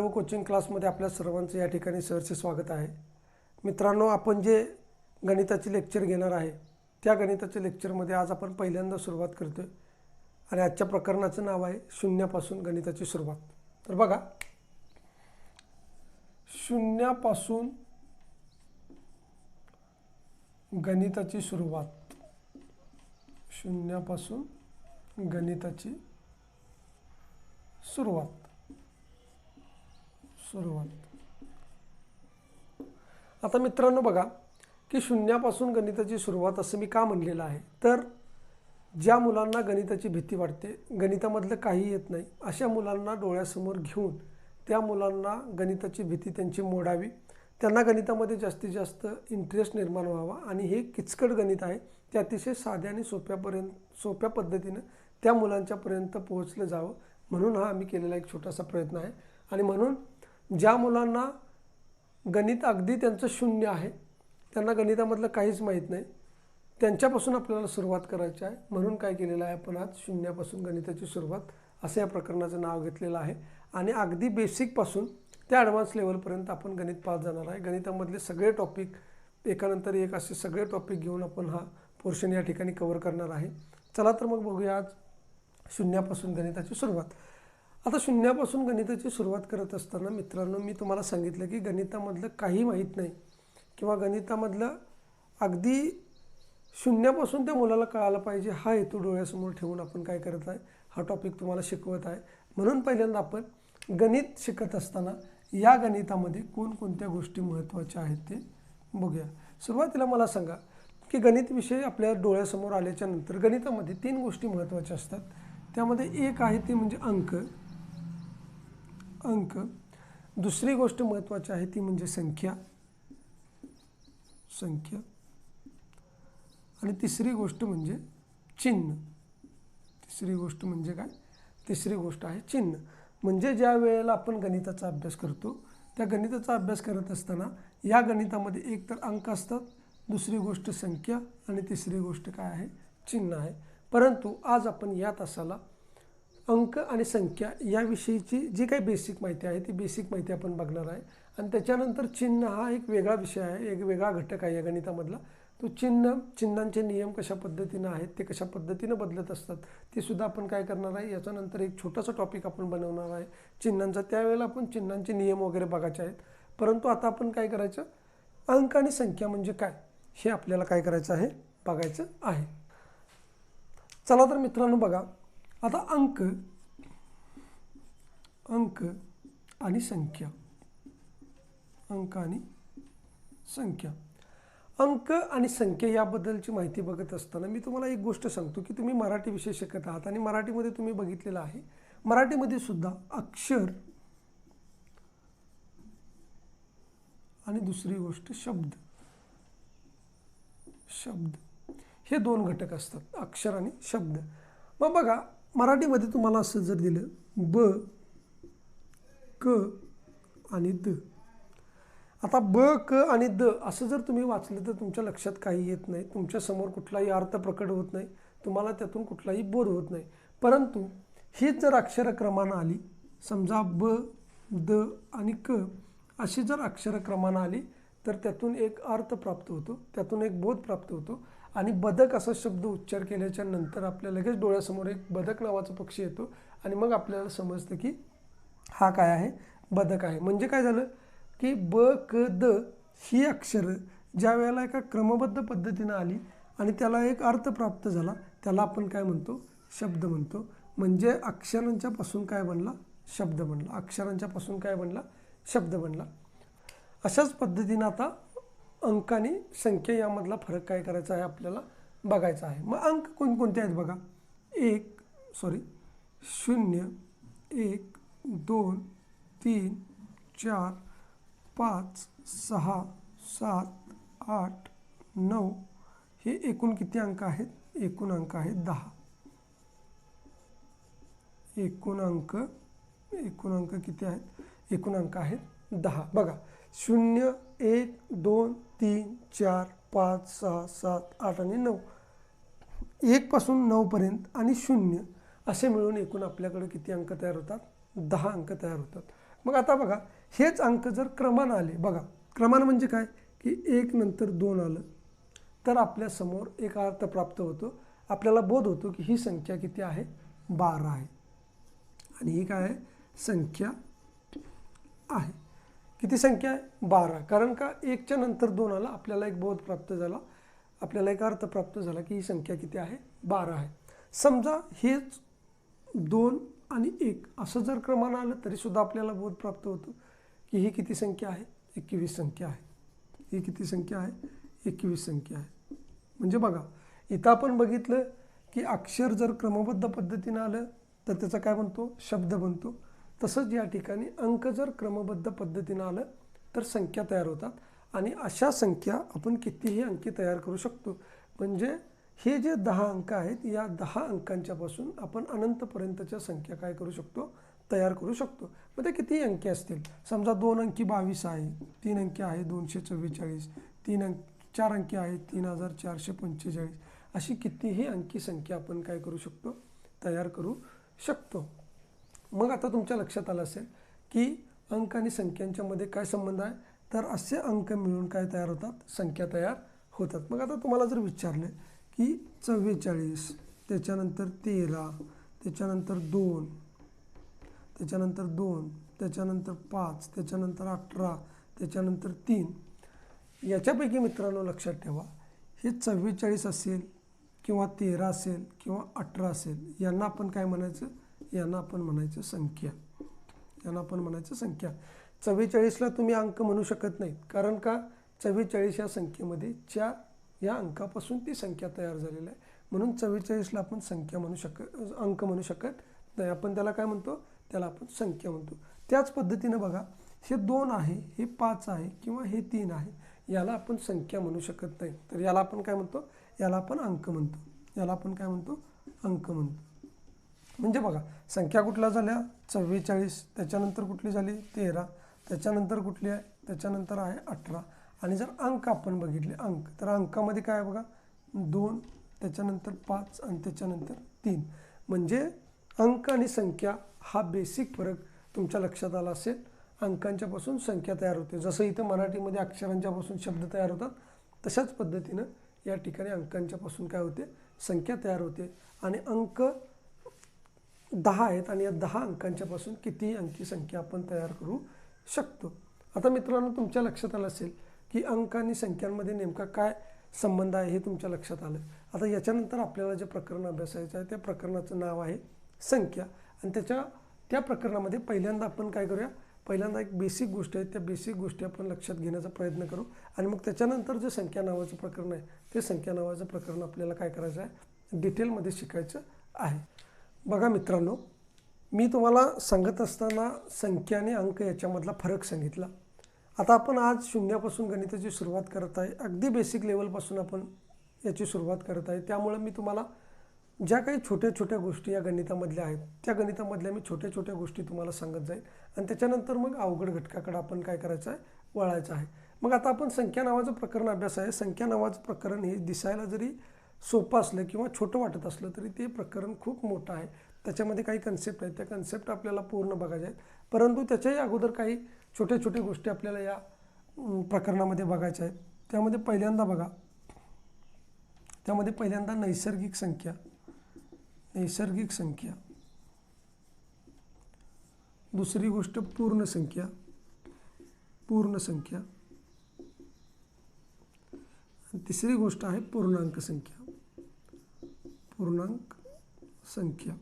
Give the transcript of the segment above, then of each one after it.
सर्व कोचिंग क्लासमध्ये आपल्या सर्वांचं या ठिकाणी सहर्ष स्वागत आहे. मित्रांनो, आपण जे गणिताचे लेक्चर घेणार आहे त्या गणिताच्या लेक्चरमध्ये आज आपण पहिल्यांदा सुरुवात करतोय आणि आजच्या प्रकरणाचं नाव आहे शून्यापासून गणिताची सुरुवात. तर बघा, शून्यापासून गणिताची सुरुवात, शून्यापासून गणिताची सुरुवात. आता मित्रांनो बघा की शून्यापासून गणिताची सुरुवात असं मी का म्हणलेलं आहे, तर ज्या मुलांना गणिताची भीती वाटते, गणितामधलं काही येत नाही, अशा मुलांना डोळ्यासमोर घेऊन त्या मुलांना गणिताची भीती त्यांची मोडावी, त्यांना गणितामध्ये जास्तीत जास्त इंटरेस्ट निर्माण व्हावा आणि हे किचकट गणित आहे ते अतिशय साध्या आणि सोप्या पद्धतीनं त्या मुलांच्यापर्यंत पोहोचलं जावं, म्हणून हा आम्ही केलेला एक छोटासा प्रयत्न आहे. आणि म्हणून ज्या मुलांना गणित अगदी त्यांचं शून्य आहे, त्यांना गणितामधलं काहीच माहीत नाही, त्यांच्यापासून आपल्याला सुरुवात करायची आहे. म्हणून काय केलेलं आहे, आपण आज शून्यापासून गणिताची सुरुवात असं या प्रकरणाचं नाव घेतलेलं आहे. आणि अगदी बेसिकपासून त्या ॲडव्हान्स लेवलपर्यंत आपण गणित पाहत जाणार आहे. गणितामधले सगळे टॉपिक एकानंतर एक असे सगळे टॉपिक घेऊन आपण हा पोर्शन या ठिकाणी कव्हर करणार आहे. चला तर मग बघूया आज शून्यापासून गणिताची सुरुवात. आता शून्यापासून गणिताची सुरुवात करत असताना मित्रांनो, मी तुम्हाला सांगितलं की गणितामधलं काही माहीत नाही किंवा गणितामधलं अगदी शून्यापासून त्या मुलाला कळायला पाहिजे हा हेतू डोळ्यासमोर ठेवून आपण काय करत आहे, हा टॉपिक तुम्हाला शिकवत आहे. म्हणून पहिल्यांदा आपण गणित शिकत असताना या गणितामध्ये कोणकोणत्या गोष्टी महत्त्वाच्या आहेत ते बघूया. सुरुवातीला मला सांगा की गणित विषय आपल्या डोळ्यासमोर आल्याच्या नंतर गणितामध्ये 3 गोष्टी महत्त्वाच्या असतात. त्यामध्ये एक आहे ते म्हणजे अंक. दुसरी गोष्ट महत्त्वाची आहे ती म्हणजे संख्या. आणि तिसरी गोष्ट म्हणजे चिन्ह. तिसरी गोष्ट आहे चिन्ह. म्हणजे ज्या वेळेला आपण गणिताचा अभ्यास करतो, त्या गणिताचा अभ्यास करत असताना या गणितामध्ये एक तर अंक असतात, दुसरी गोष्ट संख्या आणि तिसरी गोष्ट काय आहे, चिन्ह आहे. परंतु आज आपण या तासाला अंक आणि संख्या याविषयीची जी काही बेसिक माहिती आहे ती बेसिक माहिती आपण बघणार आहे. आणि त्याच्यानंतर चिन्ह हा एक वेगळा विषय आहे, एक वेगळा घटक आहे या गणितामधला. तो चिन्हांचे नियम कशा पद्धतीनं आहेत, ते कशा पद्धतीनं बदलत असतात ते सुद्धा आपण काय करणार आहे. याच्यानंतर एक छोटासा टॉपिक आपण बनवणार आहे चिन्हांचा. त्यावेळेला आपण चिन्हांचे नियम वगैरे बघायचे आहेत. परंतु आता आपण काय करायचं, अंक आणि संख्या म्हणजे काय हे आपल्याला काय करायचं आहे, बघायचं आहे. चला तर मित्रांनो बघा, आता अंक आणि संख्या. अंक आणि संख्या याबद्दलची माहिती बघत असताना मी तुम्हाला एक गोष्ट सांगतो की तुम्ही मराठी विषय शिकत आहात आणि मराठीमध्ये तुम्ही बघितलेलं आहे, मराठीमध्ये सुद्धा अक्षर आणि दुसरी गोष्ट शब्द हे 2 घटक असतात, अक्षर आणि शब्द. मग बघा, मराठीमध्ये तुम्हाला असं जर दिलं ब, क आणि द. आता ब, क आणि द असं जर तुम्ही वाचलं तर तुमच्या लक्षात काही येत नाही, तुमच्यासमोर कुठलाही अर्थ प्रकट होत नाही, तुम्हाला त्यातून कुठलाही बोध होत नाही. परंतु हीच जर अक्षरक्रमानं आली, समजा ब, द आणि क अशी जर अक्षरक्रमानं आली तर त्यातून एक अर्थ प्राप्त होतो, त्यातून एक बोध प्राप्त होतो. आणि बदक असा शब्द उच्चार केल्याच्या नंतर आपल्या लगेच डोळ्यासमोर एक बदक नावाचा पक्षी येतो आणि मग आपल्याला समजतं की हा काय आहे, बदक आहे. म्हणजे काय झालं की ब, क, द ही अक्षरं ज्या वेळेला एका क्रमबद्ध पद्धतीनं आली आणि त्याला एक अर्थ प्राप्त झाला, त्याला आपण काय म्हणतो, शब्द म्हणतो. म्हणजे अक्षरांच्या पासून काय बनला, शब्द बनला. अशाच पद्धतीनं आता अंक आणि संख्या यामधला फरक काय करायचा आहे, आपल्याला बघायचा आहे. मग अंक कोणकोणते आहेत बघा, 0, 1, 2, 3, 4, 5, 6, 7, 8, 9 हे एकूण किती अंक आहेत, एकूण अंक आहेत 10. एकूण अंक किती आहेत, एकूण अंक आहेत 10. बघा, 0, 1, 2, 3, 4, 5, 6, 7, 8 आणि 9, 1 पासून 9 पर्यंत आणि 0 असे मिळून एकूण आपल्याकडे किती अंक तयार होतात, 10 अंक तयार होतात. मग आता बघा हेच अंक जर क्रमानं आले, बघा क्रमानं म्हणजे काय की 1 नंतर 2 आलं तर आपल्यासमोर एक अर्थ प्राप्त होतो, आपल्याला बोध होतो की ही संख्या किती आहे, 12 आहे. आणि ही काय आहे, संख्या आहे. किती संख्या आहे, 12. कारण का 1च्या नंतर 2 आला, आपल्याला एक बोध प्राप्त झाला, आपल्याला एक अर्थ प्राप्त झाला की ही संख्या किती आहे, 12 आहे. समजा हेच 2 आणि 1 असं जर क्रमानं आलं तरीसुद्धा आपल्याला बोध प्राप्त होतो की ही किती संख्या आहे, 21 संख्या आहे. ही किती संख्या आहे, 21 संख्या आहे. म्हणजे बघा इथं आपण बघितलं की अक्षर जर क्रमबद्ध पद्धतीनं आलं तर त्याचा काय बनतो, शब्द बनतो. तसंच या ठिकाणी अंक जर क्रमबद्ध पद्धतीनं आलं तर संख्या तयार होतात. आणि अशा संख्या आपण कितीही अंकी तयार करू शकतो. म्हणजे हे जे 10 अंक आहेत, या 10 अंकांच्यापासून आपण अनंतपर्यंतच्या संख्या काय करू शकतो, तयार करू शकतो. मग ते किती अंकी असतील, समजा 2 अंकी 22 आहे, 3 अंकी आहे 244, 4 अंकी आहे 3445, अशी कितीही अंकी संख्या आपण काय करू शकतो, तयार करू शकतो. मग आता तुमच्या लक्षात आलं असेल की अंक आणि संख्यांच्या मध्ये काय संबंध आहे, तर असे अंक मिळून काय तयार होतात, संख्या तयार होतात. मग आता तुम्हाला जर विचारले की 44, त्याच्यानंतर 13, त्याच्यानंतर 2, त्याच्यानंतर 2, त्याच्यानंतर 5, त्याच्यानंतर 18, त्याच्यानंतर 3, याच्यापैकी मित्रांनो लक्षात ठेवा हे 44 असेल किंवा 13 असेल किंवा 18 असेल, यांना आपण काय म्हणायचं, यांना आपण म्हणायचं संख्या. यांना आपण म्हणायचं संख्या. 44ला तुम्ही अंक म्हणू शकत नाहीत, कारण का 44 या संख्येमध्ये 4 या अंकापासून ती संख्या तयार झालेली आहे. म्हणून 44ला आपण संख्या म्हणू अंक म्हणू शकत नाही. आपण त्याला काय म्हणतो, त्याला आपण संख्या म्हणतो. त्याच पद्धतीनं बघा हे 2 आहे, हे 5 आहे किंवा हे 3 आहे, याला आपण संख्या म्हणू शकत नाही. तर याला आपण काय म्हणतो, याला आपण अंक म्हणतो. याला आपण काय म्हणतो, अंक म्हणतो. म्हणजे बघा संख्या कुठल्या झाल्या, 44, त्याच्यानंतर कुठली झाली 13, त्याच्यानंतर कुठली आहे, त्याच्यानंतर आहे 18. आणि जर अंक आपण बघितले अंक, तर अंकामध्ये काय आहे बघा 2, त्याच्यानंतर 5 आणि त्याच्यानंतर 3. म्हणजे अंक आणि संख्या हा बेसिक फरक तुमच्या लक्षात आला असेल. अंकांच्यापासून संख्या तयार होते. जसं इथं मराठीमध्ये अक्षरांच्यापासून शब्द तयार होतात, तशाच पद्धतीनं या ठिकाणी अंकांच्यापासून काय होते, संख्या तयार होते. आणि अंक 10 आहेत आणि या 10 अंकांच्यापासून कितीही अंकी संख्या आपण तयार करू शकतो. आता मित्रांनो तुमच्या लक्षात आलं असेल की अंक आणि संख्यांमध्ये नेमका काय संबंध आहे हे तुमच्या लक्षात आलं. आता याच्यानंतर आपल्याला जे प्रकरण अभ्यासायचं आहे त्या प्रकरणाचं नाव आहे संख्या. आणि त्या प्रकरणामध्ये पहिल्यांदा आपण काय करूया, पहिल्यांदा एक बेसिक गोष्ट आहे, त्या बेसिक गोष्टी आपण लक्षात घेण्याचा प्रयत्न करू. आणि मग त्याच्यानंतर जे संख्या नावाचं प्रकरण आहे ते संख्या नावाचं प्रकरण आपल्याला काय करायचं आहे, डिटेलमध्ये शिकायचं आहे. बघा मित्रांनो, मी तुम्हाला सांगत असताना संख्या आणि अंक याच्यामधला फरक सांगितला. आता आपण आज शून्यापासून गणिताची सुरुवात करत आहे, अगदी बेसिक लेवलपासून आपण याची सुरुवात करत आहे. त्यामुळे मी तुम्हाला ज्या काही छोट्या छोट्या गोष्टी या गणितामधल्या आहेत त्या गणितामधल्या मी छोट्या छोट्या गोष्टी तुम्हाला सांगत जाईल. आणि त्याच्यानंतर मग अवघड घटकाकडे आपण काय करायचं आहे, वळायचं आहे. मग आता आपण संख्या नावाचं प्रकरण अभ्यास आहे. संख्या नावाचं प्रकरण हे दिसायला जरी सोपं असलं किंवा छोटं वाटत असलं तरी ते प्रकरण खूप मोठं आहे. त्याच्यामध्ये काही कन्सेप्ट आहेत, त्या कन्सेप्ट आपल्याला पूर्ण बघायच्या आहेत. परंतु त्याच्याही अगोदर काही छोट्या छोट्या गोष्टी आपल्याला या प्रकरणामध्ये बघायच्या आहेत. त्यामध्ये पहिल्यांदा बघा, त्यामध्ये पहिल्यांदा नैसर्गिक संख्या. नैसर्गिक संख्या. दुसरी गोष्ट पूर्ण संख्या. पूर्ण संख्या. तिसरी गोष्ट आहे पूर्णांक संख्या. पूर्णांक संख्या.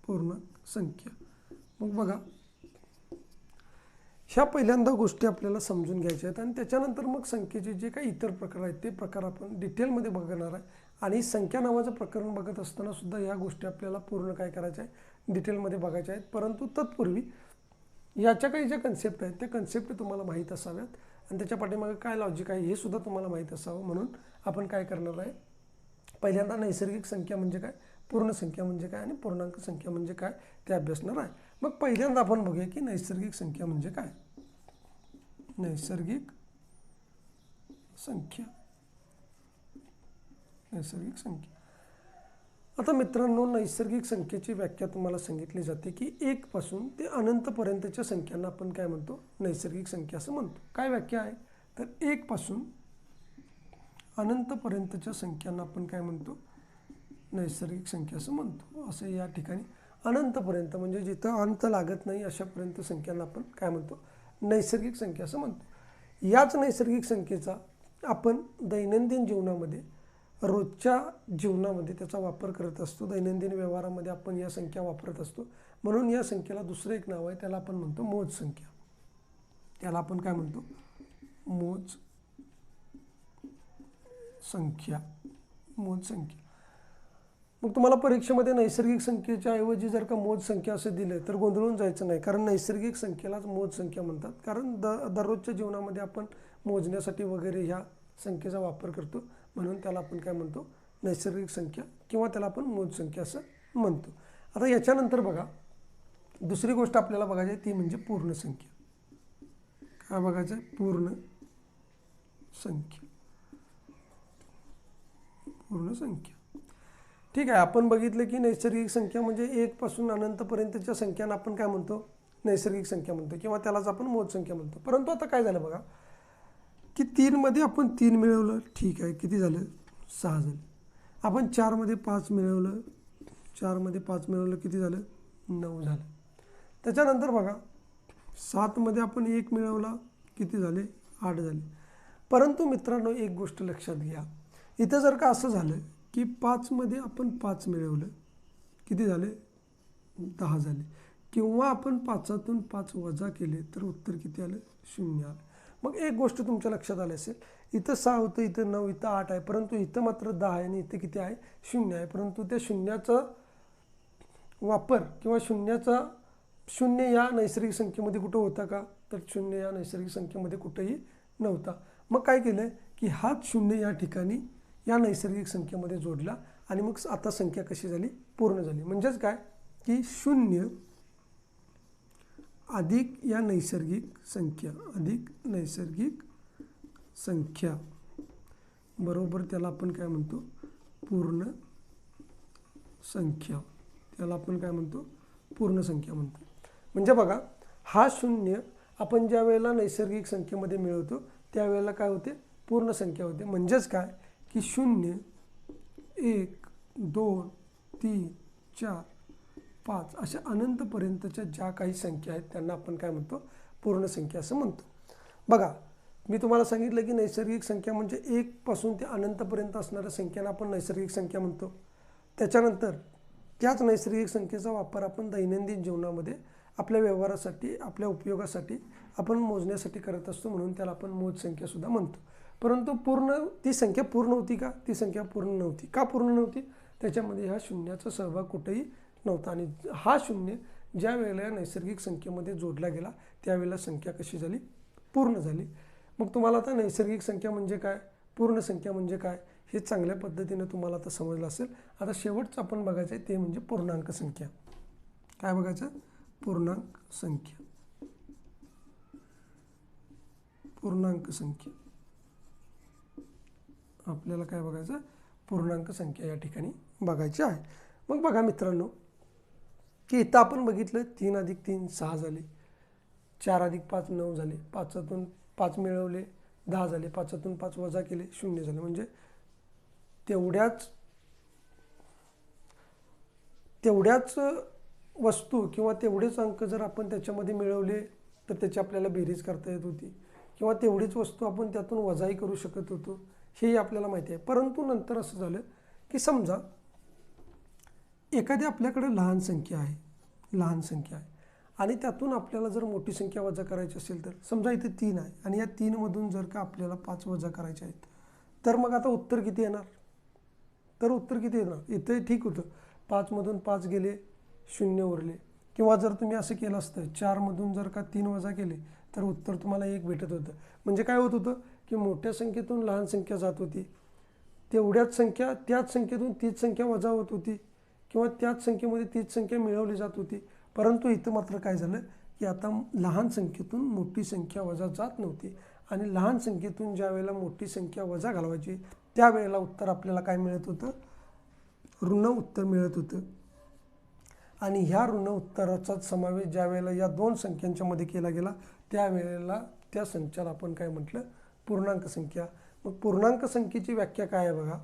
पूर्णांक संख्या. मग बघा ह्या पहिल्यांदा गोष्टी आपल्याला समजून घ्यायच्या आहेत. आणि त्याच्यानंतर मग संख्येचे जे काही इतर प्रकार आहेत ते प्रकार आपण डिटेलमध्ये बघणार आहे. आणि संख्या नावाचं प्रकरण बघत असताना सुद्धा या गोष्टी आपल्याला पूर्ण काय करायच्या आहे, डिटेलमध्ये बघायच्या आहेत. परंतु तत्पूर्वी याच्या काही ज्या कन्सेप्ट आहेत त्या कन्सेप्ट तुम्हाला माहीत असाव्यात आणि त्याच्या पाठीमागे काय लॉजिक आहे हे सुद्धा तुम्हाला माहीत असावं. म्हणून आपण काय करणार आहे, पहिल्यांदा नैसर्गिक संख्या म्हणजे काय, पूर्ण संख्या म्हणजे काय आणि पूर्णांक संख्या म्हणजे काय ते अभ्यासणार आहे. मग पहिल्यांदा आपण बघूया की नैसर्गिक संख्या म्हणजे काय. नैसर्गिक संख्या. नैसर्गिक संख्या. आता मित्रांनो, नैसर्गिक संख्येची व्याख्या तुम्हाला सांगितली जाते की 1 पासून ते अनंतपर्यंतच्या संख्यांना आपण काय म्हणतो, नैसर्गिक संख्या असं म्हणतो. काय व्याख्या आहे, तर 1 पासून अनंतपर्यंतच्या संख्यांना आपण काय म्हणतो, नैसर्गिक संख्या असं म्हणतो. असं या ठिकाणी अनंतपर्यंत म्हणजे जिथं अंत लागत नाही अशापर्यंत संख्यांना आपण काय म्हणतो, नैसर्गिक संख्या असं म्हणतो. याच नैसर्गिक संख्येचा आपण दैनंदिन जीवनामध्ये, रोजच्या जीवनामध्ये त्याचा वापर करत असतो. दैनंदिन व्यवहारामध्ये आपण या संख्या वापरत असतो. म्हणून या संख्येला दुसरं एक नाव आहे, त्याला आपण म्हणतो मोज संख्या. त्याला आपण काय म्हणतो, मोज संख्या. मोज संख्या. मग तुम्हाला परीक्षेमध्ये नैसर्गिक संख्येच्या ऐवजी जर का मोज संख्या असं दिलं तर गोंधळून जायचं नाही, कारण नैसर्गिक संख्येलाच मोज संख्या म्हणतात. कारण दररोजच्या जीवनामध्ये आपण मोजण्यासाठी वगैरे ह्या संख्येचा वापर करतो, म्हणून त्याला आपण काय म्हणतो, नैसर्गिक संख्या किंवा त्याला आपण मोज संख्या असं म्हणतो. आता याच्यानंतर बघा, दुसरी गोष्ट आपल्याला बघायची आहे ती म्हणजे पूर्ण संख्या. काय बघायचं आहे, पूर्ण संख्या. पूर्ण संख्या. ठीक आहे, आपण बघितलं की नैसर्गिक संख्या म्हणजे 1 पासून अनंतपर्यंतच्या संख्यांना आपण काय म्हणतो, नैसर्गिक संख्या म्हणतो किंवा त्यालाच आपण मोज संख्या म्हणतो. परंतु आता काय झालं बघा, की 3 मध्ये आपण 3 मिळवलं, ठीक आहे, किती झालं, 6 झालं. आपण 4 मध्ये 5 मिळवलं, 4 मध्ये 5 मिळवलं, किती झालं, 9 झालं. त्याच्यानंतर बघा 7 मध्ये आपण 1 मिळवला, किती झाले, 8 झाले. परंतु मित्रांनो, एक गोष्ट लक्षात घ्या, इथं जर का असं झालं की 5 मध्ये आपण 5 मिळवलं, किती झाले, 10 झाले. किंवा आपण 5तून 5 वजा केले तर उत्तर किती आलं, 0 आलं. मग एक गोष्ट तुमच्या लक्षात आली असेल, इथं 6 होतं, इथं 9, इथं 8 आहे, परंतु इथं मात्र 10 आहे आणि इथं किती आहे, 0 आहे. परंतु त्या शून्याचा वापर किंवा शून्य या नैसर्गिक संख्येमध्ये कुठं होता का, तर 0 या नैसर्गिक संख्येमध्ये कुठंही नव्हता. मग काय केलं की हाच 0 या ठिकाणी या नैसर्गिक संख्येमध्ये जोडला आणि मग आता संख्या कशी झाली, पूर्ण झाली. म्हणजेच काय की 0 अधिक या नैसर्गिक संख्या, अधिक नैसर्गिक संख्या बरोबर त्याला आपण काय म्हणतो, पूर्ण संख्या. त्याला आपण काय म्हणतो, पूर्ण संख्या म्हणतो. म्हणजे बघा, हा 0 आपण ज्या वेळेला नैसर्गिक संख्येमध्ये मिळवतो त्यावेळेला काय होते, पूर्ण संख्या होते. म्हणजेच काय की 0, 1, 2, 3, 4, 5 अशा अनंतपर्यंतच्या ज्या काही संख्या आहेत त्यांना आपण काय म्हणतो, पूर्ण संख्या असं म्हणतो. बघा, मी तुम्हाला सांगितलं की नैसर्गिक संख्या म्हणजे 1 पासून ते अनंतपर्यंत असणाऱ्या संख्यांना आपण नैसर्गिक संख्या म्हणतो. त्याच्यानंतर त्याच नैसर्गिक संख्येचा वापर आपण दैनंदिन जीवनामध्ये आपल्या व्यवहारासाठी, आपल्या उपयोगासाठी आपण मोजण्यासाठी करत असतो, म्हणून त्याला आपण मोज संख्यासुद्धा म्हणतो. परंतु ती संख्या पूर्ण होती का, ती संख्या पूर्ण नव्हती. का पूर्ण नव्हती, त्याच्यामध्ये ह्या शून्याचा सहभाग कुठेही नव्हता. आणि हा 0 ज्या वेळेला नैसर्गिक संख्येमध्ये जोडला गेला त्यावेळेला संख्या कशी झाली, पूर्ण झाली. मग तुम्हाला आता नैसर्गिक संख्या म्हणजे काय, पूर्ण संख्या म्हणजे काय हे चांगल्या पद्धतीने तुम्हाला आता समजलं असेल. आता शेवटचं आपण बघायचं आहे ते म्हणजे पूर्णांक संख्या. काय बघायचं, पूर्णांक संख्या. पूर्णांक संख्या आपल्याला काय बघायचं, पूर्णांक संख्या या ठिकाणी बघायची आहे. मग बघा मित्रांनो, की इथं आपण बघितलं 3 अधिक 3 6 झाले, 4 अधिक 5 9 झाले, 5तून 5 मिळवले 10 झाले, 5तून 5 वजा केले 0 झाले. म्हणजे तेवढ्याच वस्तू किंवा तेवढेच अंक जर आपण त्याच्यामध्ये मिळवले तर त्याची आपल्याला बेरीज करता येत होती, किंवा तेवढीच वस्तू आपण त्यातून वजाही करू शकत होतो, हेही आपल्याला माहिती आहे. परंतु नंतर असं झालं की समजा एखादी आपल्याकडे लहान संख्या आहे आणि त्यातून आपल्याला जर मोठी संख्या वजा करायची असेल, तर समजा इथे 3 आहे आणि या 3 मधून जर का आपल्याला 5 वजा करायचे आहेत, तर मग आता उत्तर किती येणार, तर उत्तर किती येणार, इथे ठीक होतं, 5 मधून 5 गेले 0 उरले. किंवा जर तुम्ही असं केलं असतं 4 मधून जर का 3 वजा केले तर उत्तर तुम्हाला 1 भेटत होतं. म्हणजे काय होत होतं की मोठ्या संख्येतून लहान संख्या जात होती, त्याच संख्येतून तीच संख्या वजा होत होती, किंवा त्याच संख्येमध्ये तीच संख्या मिळवली जात होती. परंतु इथं मात्र काय झालं की आता लहान संख्येतून मोठी संख्या वजा जात नव्हती, आणि लहान संख्येतून ज्या वेळेला मोठी संख्या वजा घालवायची त्यावेळेला उत्तर आपल्याला काय मिळत होतं, ऋण उत्तर मिळत होतं आणि ह्या ऋण उत्तराचा समावेश ज्या वेळेला या दोन संख्यांच्या मध्ये केला गेला त्यावेळेला त्या संचाला आपण काय म्हटलं, पूर्णांक संख्या. मग पूर्णांक संख्येची व्याख्या काय आहे बघा,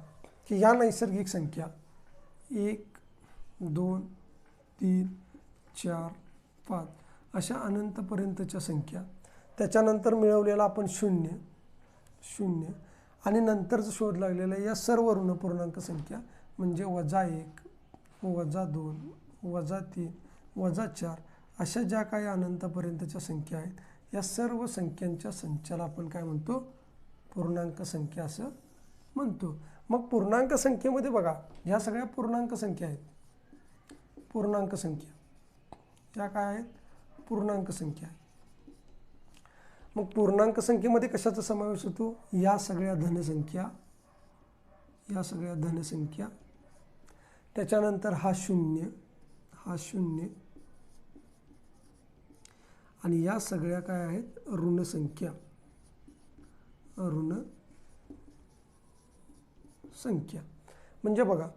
की या नैसर्गिक संख्या 1 2 3 4 5 अशा अनंतपर्यंतच्या संख्या, त्याच्यानंतर मिळवलेला आपण 0 0 आणि नंतरचा शोध लागलेला या सर्व ऋण पूर्णांक संख्या म्हणजे -1 -2 -3 -4 अशा ज्या काही अनंतपर्यंतच्या संख्या आहेत या सर्व संख्यांच्या संचाला आपण काय म्हणतो, पूर्णांक संख्या असं म्हणतो. मग पूर्णांक संख्येमध्ये बघा ह्या सगळ्या पूर्णांक संख्या आहेत, पूर्णांक संख्या या काय आहेत, पूर्णांक संख्या आहेत. मग पूर्णांक संख्येमध्ये कशाचा समावेश होतो, या सगळ्या धनसंख्या, या सगळ्या धनसंख्या, त्याच्यानंतर हा 0 हा 0 आणि या सगळ्या काय आहेत, ऋण संख्या, ऋण संख्या. म्हणजे बघा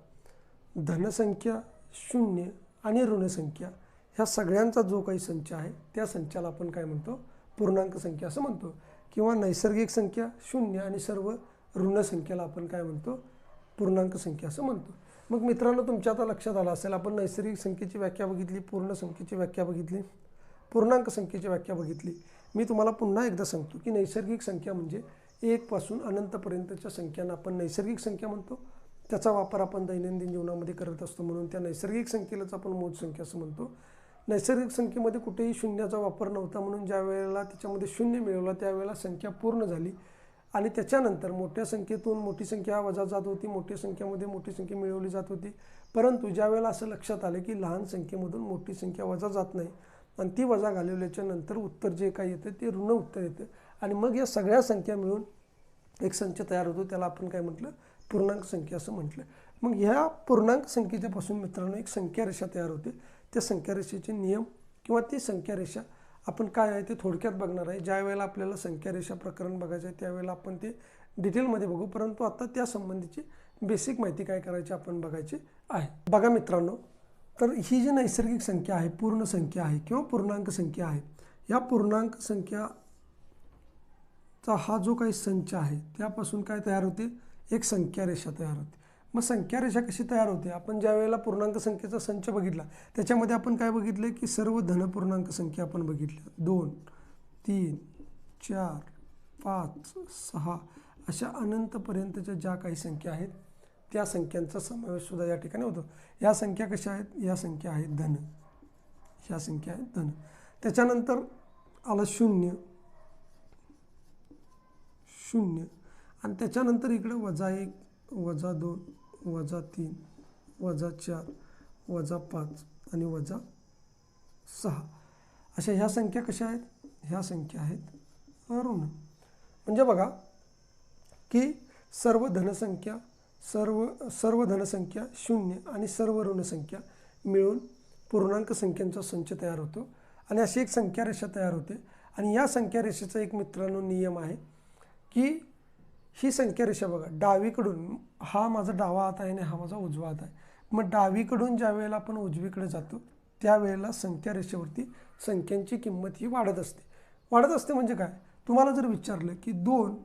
धनसंख्या 0 आणि ऋणसंख्या ह्या सगळ्यांचा जो काही संच आहे त्या संचाला आपण काय म्हणतो, पूर्णांक संख्या असं म्हणतो. किंवा नैसर्गिक संख्या 0 आणि सर्व ऋणसंख्येला आपण काय म्हणतो, पूर्णांक संख्या असं म्हणतो. मग मित्रांनो तुमच्या आता लक्षात आलं असेल, आपण नैसर्गिक संख्येची व्याख्या बघितली, पूर्ण संख्येची व्याख्या बघितली, पूर्णांक संख्येची व्याख्या बघितली. मी तुम्हाला पुन्हा एकदा सांगतो की नैसर्गिक संख्या म्हणजे 1 पासून अनंतपर्यंतच्या संख्यांना आपण नैसर्गिक संख्या म्हणतो. त्याचा वापर आपण दैनंदिन जीवनामध्ये करत असतो म्हणून त्या नैसर्गिक संख्येलाच आपण मोज संख्या असं म्हणतो. नैसर्गिक संख्येमध्ये कुठेही शून्याचा वापर नव्हता म्हणून ज्या वेळेला त्याच्यामध्ये 0 मिळवला त्यावेळेला संख्या पूर्ण झाली आणि त्याच्यानंतर मोठ्या संख्येतून मोठी संख्या वजा जात होती, मोठ्या संख्येमध्ये मोठी संख्या मिळवली जात होती. परंतु ज्या वेळेला असं लक्षात आलं की लहान संख्येमधून मोठी संख्या वजा जात नाही आणि ती वजा घालवल्याच्या नंतर उत्तर जे काही येतं ते ऋण उत्तर येतं आणि मग या सगळ्या संख्या मिळून एक संच तयार होतो, त्याला आपण काय म्हटलं, पूर्णांक संख्या असं म्हटलं. मग ह्या पूर्णांक संख्येच्यापासून मित्रांनो एक संख्या रेषा तयार होते. त्या संख्या रेषेचे नियम किंवा ती संख्या रेषा आपण काय आहे ते थोडक्यात बघणार आहे. ज्या वेळेला आपल्याला संख्या रेषा प्रकरण बघायचं आहे त्यावेळेला आपण ते डिटेलमध्ये बघू, परंतु आता त्या संबंधीची बेसिक माहिती काय करायची आपण बघायची आहे. बघा मित्रांनो, तर ही जी नैसर्गिक संख्या आहे, पूर्ण संख्या आहे किंवा पूर्णांक संख्या आहे, या पूर्णांक संख्याचा हा जो काही संच आहे त्यापासून काय तयार होते, एक संख्या रेषा तयार होते. मग संख्या रेषा कशी तयार होते, आपण ज्या वेळेला पूर्णांक संख्येचा संच बघितला त्याच्यामध्ये आपण काय बघितलं की सर्व धनपूर्णांक संख्या आपण बघितल्या, 2 3 4 5 6 अशा अनंतपर्यंतच्या ज्या काही संख्या आहेत त्या संख्यांचा समावेश सुद्धा या ठिकाणी होतो. या संख्या कशा आहेत, या संख्या आहेत धन, ह्या संख्या आहेत धन. त्याच्यानंतर आलं 0 0 आणि त्याच्यानंतर इकडे -1 -2 -3 -4 -5 आणि -6 अशा ह्या संख्या कशा आहेत, ह्या संख्या आहेत ऋण. म्हणजे बघा की सर्व धनसंख्या, सर्व धनसंख्या 0 आणि सर्व ऋणसंख्या मिळून पूर्णांक संख्यांचा संच तयार होतो आणि अशी एक संख्या रेषा तयार होते. आणि या संख्या रेषेचा एक मित्रांनो नियम आहे की ही संख्या रेषा बघा डावीकडून, हा माझा डावा हात आहे आणि हा माझा उजवा हात आहे. मग डावीकडून ज्या वेळेला आपण उजवीकडे जातो त्यावेळेला संख्या रेषेवरती संख्यांची किंमत ही वाढत असते. वाढत असते म्हणजे काय, तुम्हाला जर विचारलं की 2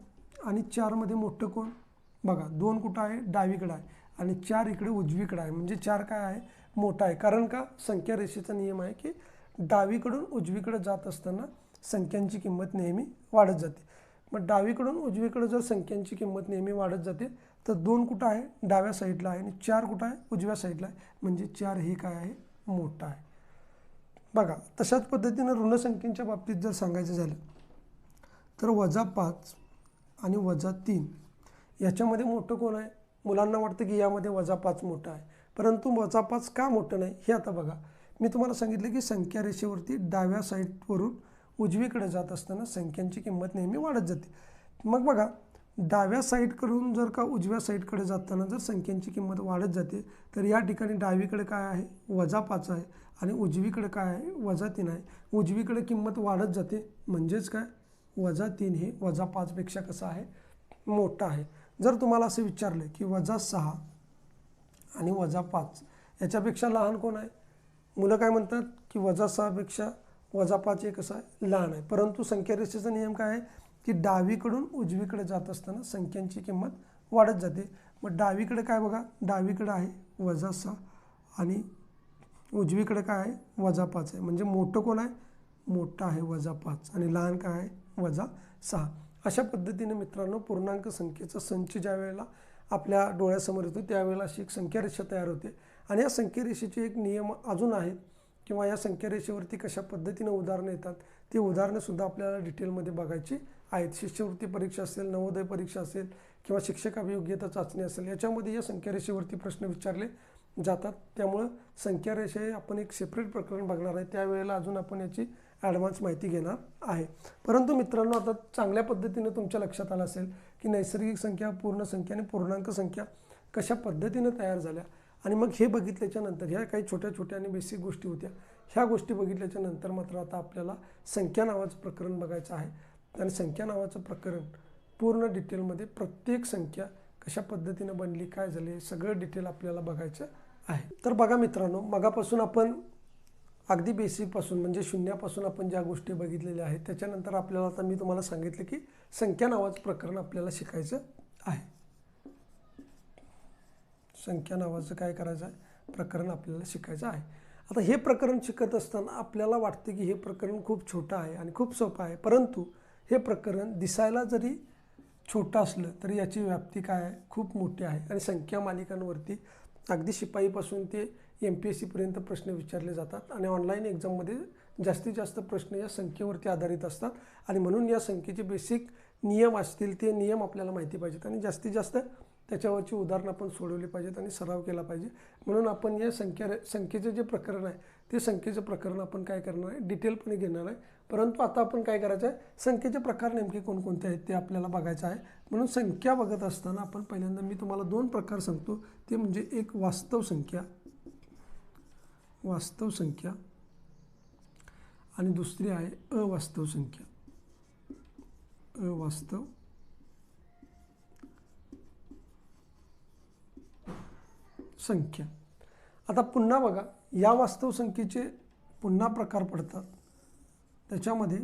आणि 4 मध्ये मोठं कोण, बघा 2 कुठं आहे, डावीकडे आहे आणि 4 इकडे उजवीकडे आहे, म्हणजे 4 काय आहे, मोठा आहे. कारण का, संख्या रेषेचा नियम आहे की डावीकडून उजवीकडे जात असताना संख्यांची किंमत नेहमी वाढत जाते. मग डावीकडून उजवीकडे जर संख्यांची किंमत नेहमी वाढत जाते तर 2 कुठं आहे, डाव्या साईडला आहे आणि 4 कुठं आहे, उजव्या साईडला आहे, म्हणजे 4 हे काय आहे, मोठा आहे. बघा तशाच पद्धतीनं ऋणसंख्येच्या बाबतीत जर सांगायचं झालं तर -5 आणि -3 याच्यामध्ये मोठं कोण आहे, मुलांना वाटतं की यामध्ये -5 मोठं आहे, परंतु -5 का मोठं नाही हे आता बघा. मी तुम्हाला सांगितलं की संख्या रेषेवरती डाव्या साईडवरून उजवीकडे जात असताना संख्यांची किंमत नेहमी वाढत जाते. मग बघा डाव्या साईडकडून जर का उजव्या साईडकडे जाताना जर संख्यांची किंमत वाढत जाते तर या ठिकाणी डावीकडे काय आहे, -5 आहे आणि उजवीकडे काय आहे, -3 आहे. उजवीकडे किंमत वाढत जाते म्हणजेच काय, -3 हे -5 पेक्षा कसं आहे, मोठं आहे. जर तुम्हाला असं विचारलं की -6 आणि -5 याच्यापेक्षा लहान कोण आहे? मुलं काय म्हणतात की -6पेक्षा -5 हे कसं आहे? लहान आहे. परंतु संख्या रेषेचा नियम काय आहे की डावीकडून उजवीकडे जात असताना संख्यांची किंमत वाढत जाते. मग डावीकडे काय बघा, डावीकडे आहे -6 आणि उजवीकडे काय आहे? -5 आहे. म्हणजे मोठं कोण आहे? मोठं आहे -5 आणि लहान काय आहे? -6. अशा पद्धतीने मित्रांनो पूर्णांक संख्येचा संच ज्या वेळेला आपल्या डोळ्यासमोर येतो त्यावेळेला अशी एक संख्या रेषा तयार होते. आणि या संख्या रेषेचे एक नियम अजून आहेत किंवा या संख्या रेषेवरती कशा पद्धतीने उदाहरणं येतात ती उदाहरणंसुद्धा आपल्याला डिटेलमध्ये बघायची आहेत. शिष्यवृत्ती परीक्षा असेल, नवोदय परीक्षा असेल किंवा शिक्षक अभियोग्यता चाचणी असेल, याच्यामध्ये या संख्या रेषेवरती प्रश्न विचारले जातात. त्यामुळं संख्या रेषा हे आपण एक सेपरेट प्रकरण बघणार आहे. त्यावेळेला अजून आपण याची ॲडव्हान्स माहिती घेणार आहे. परंतु मित्रांनो आता चांगल्या पद्धतीने तुमच्या लक्षात आलं असेल की नैसर्गिक संख्या, पूर्ण संख्या आणि पूर्णांक संख्या कशा पद्धतीने तयार झाल्या. आणि मग हे बघितल्याच्या नंतर ह्या काही छोट्या छोट्या आणि बेसिक गोष्टी होत्या. ह्या गोष्टी बघितल्याच्या नंतर मात्र आता आपल्याला संख्या नावाचं प्रकरण बघायचं आहे. आणि संख्या नावाचं प्रकरण पूर्ण डिटेलमध्ये प्रत्येक संख्या कशा पद्धतीने बनली, काय झाले, हे सगळं डिटेल आपल्याला बघायचं आहे. तर बघा मित्रांनो, मगापासून आपण अगदी बेसिकपासून म्हणजे शून्यापासून आपण ज्या गोष्टी बघितलेल्या आहेत त्याच्यानंतर आपल्याला आता मी तुम्हाला सांगितलं की संख्या नावाचं प्रकरण आपल्याला शिकायचं आहे. संख्या नावाचं काय करायचं आहे? प्रकरण आपल्याला शिकायचं आहे. आता हे प्रकरण शिकत असताना आपल्याला वाटते की हे प्रकरण खूप छोटं आहे आणि खूप सोपं आहे. परंतु हे प्रकरण दिसायला जरी छोटं असलं तरी याची व्याप्ती काय आहे? खूप मोठी आहे. आणि संख्या मालिकांवरती अगदी शिपाईपासून ते MPSCपर्यंत प्रश्न विचारले जातात आणि ऑनलाईन एक्झाममध्ये जास्तीत जास्त प्रश्न या संख्येवरती आधारित असतात. आणि म्हणून या संख्येचे बेसिक नियम असतील ते नियम आपल्याला माहिती पाहिजेत आणि जास्तीत जास्त त्याच्यावरची उदाहरणं आपण सोडवली पाहिजेत आणि सराव केला पाहिजे. म्हणून आपण या संख्येचे जे प्रकरण आहे ते संख्येचं प्रकरण आपण काय करणार आहे? डिटेलपणे घेणार आहे. परंतु आता आपण काय करायचं आहे? संख्येचे प्रकार नेमके कोणकोणते आहेत ते आपल्याला बघायचं आहे. म्हणून संख्या बघत असताना आपण पहिल्यांदा मी तुम्हाला 2 प्रकार सांगतो. ते म्हणजे एक वास्तव संख्या आणि दुसरी आहे अवास्तव संख्या. अवास्तव संख्या. आता पुन्हा बघा, या वास्तव संख्येचे पुन्हा प्रकार पडतात. त्याच्यामध्ये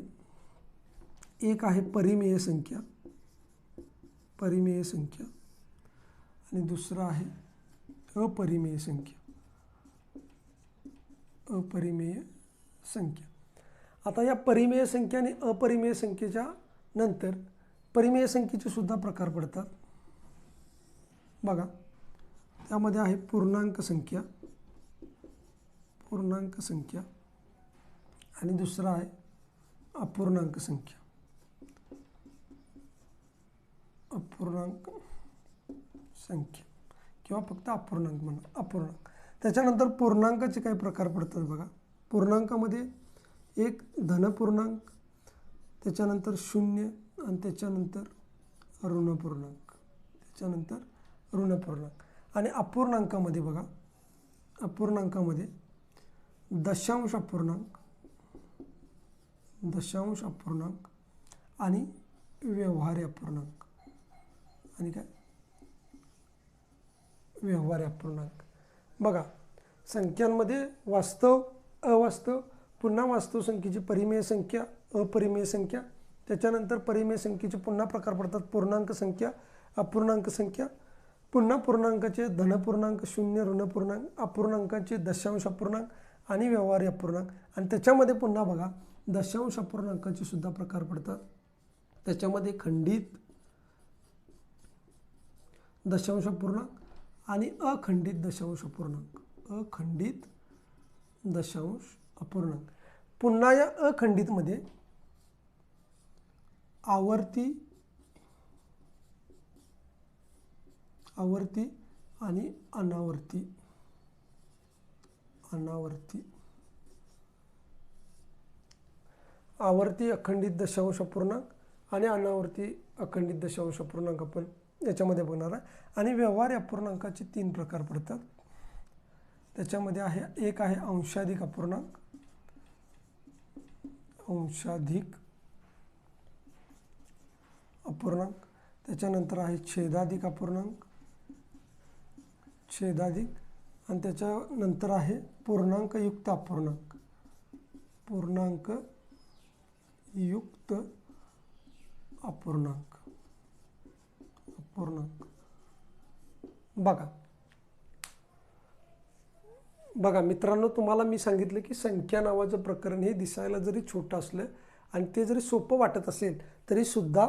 एक आहे परिमेय संख्या आणि दुसरा आहे अपरिमेय संख्या. आता या परिमेय संख्या आणि अपरिमेय संख्येच्या नंतर परिमेय संख्येचे सुद्धा प्रकार पडतात. बघा, त्यामध्ये आहे पूर्णांक संख्या आणि दुसरा आहे अपूर्णांक संख्या. किंवा फक्त अपूर्णांक म्हणा, अपूर्णांक. त्याच्यानंतर पूर्णांकाचे काही प्रकार पडतात. बघा, पूर्णांकामध्ये एक धनपूर्णांक, त्याच्यानंतर 0 आणि त्याच्यानंतर ऋणपूर्णांक. आणि अपूर्णांकामध्ये बघा, अपूर्णांकामध्ये दशांश अपूर्णांक आणि व्यवहार्य अपूर्णांक. आणि काय? व्यवहार्य अपूर्णांक. बघा, संख्यांमध्ये वास्तव, अवास्तव, पुन्हा वास्तव संख्येची परिमेय संख्या, अपरिमेय संख्या. त्याच्यानंतर परिमेय संख्येचे पुन्हा प्रकार पडतात पूर्णांक संख्या, अपूर्णांक संख्या. पुन्हा पूर्णांकाचे धनपूर्णांक, 0, ऋणपूर्णांक, अपूर्णांकाचे दशांश अपूर्णांक आणि व्यवहार्य अपूर्णांक. आणि त्याच्यामध्ये पुन्हा बघा, दशांश अपूर्णांकाचे सुद्धा प्रकार पडतात. त्याच्यामध्ये खंडित दशांश अपूर्णांक आणि अखंडित दशांश अपूर्णांक. पुन्हा या अखंडितमध्ये आवर्ती आणि अनावर्ती. आवर्ती अखंडित दशांश अपूर्णांक आणि अनावर्ती अखंडित दशांश अपूर्णांक आपण याच्यामध्ये बघणार आहे. आणि व्यवहार्य अपूर्णांकाचे 3 प्रकार पडतात. त्याच्यामध्ये एक आहे अंशाधिक अपूर्णांक, त्याच्यानंतर आहे छेदाधिक अपूर्णांक, छेदाधिक आणि त्याच्यानंतर आहे पूर्णांकयुक्त अपूर्णांक, पूर्णांक युक्त अपूर्णांक, अपूर्णांक। बघा मित्रांनो, तुम्हाला मी सांगितलं की संख्या नावाचं प्रकरण हे दिसायला जरी छोटं असलं आणि ते जरी सोपं वाटत असेल तरीसुद्धा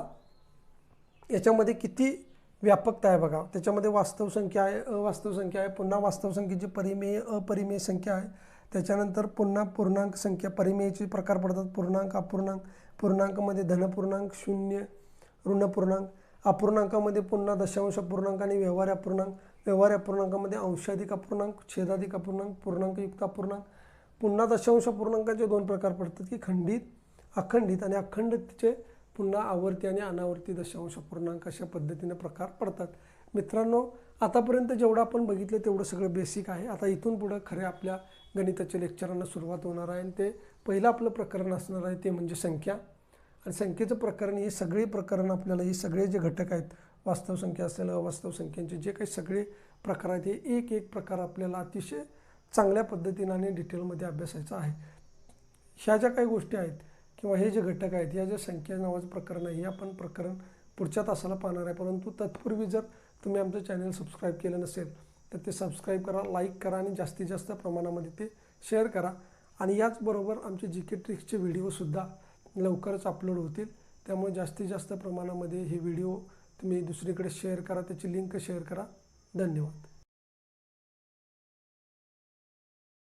याच्यामध्ये किती व्यापकता आहे बघा। त्याच्यामध्ये वास्तव संख्या आहे, अवास्तव संख्या आहे, पुन्हा वास्तव संख्येची परिमेय अपरिमेय संख्या आहे, त्याच्यानंतर पुन्हा पूर्णांक संख्या, परिमेयचे प्रकार पडतात पूर्णांक, अपूर्णांक, पूर्णांकामध्ये धनपूर्णांक, शून्य, ऋणपूर्णांक, अपूर्णांकामध्ये पुन्हा दशांश अपूर्णांक आणि व्यवहार्य अपूर्णांक, व्यवहार्य अपूर्णांकामध्ये अंशाधिक अपूर्णांक, छेदाधिक अपूर्णांक, पूर्णांकयुक्त अपूर्णांक, पुन्हा दशांश अपूर्णांकाचे दोन प्रकार पडतात की खंडित, अखंडित, आणि अखंडितचे पुन्हा आवर्ती आणि अनावर्ती दशांश अपूर्णांक अशा पद्धतीने प्रकार पडतात। मित्रांनो, आतापर्यंत जेवढं आपण बघितलं तेवढं सगळं बेसिक आहे। आता इथून पुढं खऱ्या आपल्या गणिताच्या लेक्चरांना सुरुवात होणार आहे आणि ते पहिलं आपलं प्रकरण असणार आहे ते म्हणजे संख्या। आणि संख्येचं प्रकरण, ही सगळी प्रकरण आपल्याला, ही सगळे जे घटक आहेत, वास्तव संख्या असेल, अवास्तव संख्यांचे जे काही सगळे प्रकार आहेत, हे एक एक प्रकार आपल्याला अतिशय चांगल्या पद्धतीने आणि डिटेलमध्ये अभ्यासायचं आहे। ह्या ज्या काही गोष्टी आहेत किंवा हे जे घटक आहेत, या ज्या संख्या नावाचं प्रकरण आहे, हे आपण प्रकरण पुढच्या तासाला पाहणार आहे। परंतु तत्पूर्वी जर तुम्ही आमचं चॅनल सबस्क्राईब केलं नसेल तर ते सबस्क्राईब करा, लाईक करा आणि जास्तीत जास्त प्रमाणामध्ये ते शेअर करा। आणि याचबरोबर आमचे GK ट्रिक्सचे व्हिडिओसुद्धा लवकरच अपलोड होतील, त्यामुळे जास्तीत जास्त प्रमाणामध्ये हे व्हिडिओ तुम्ही दुसरीकडे शेअर करा, त्याची लिंक शेअर करा। धन्यवाद।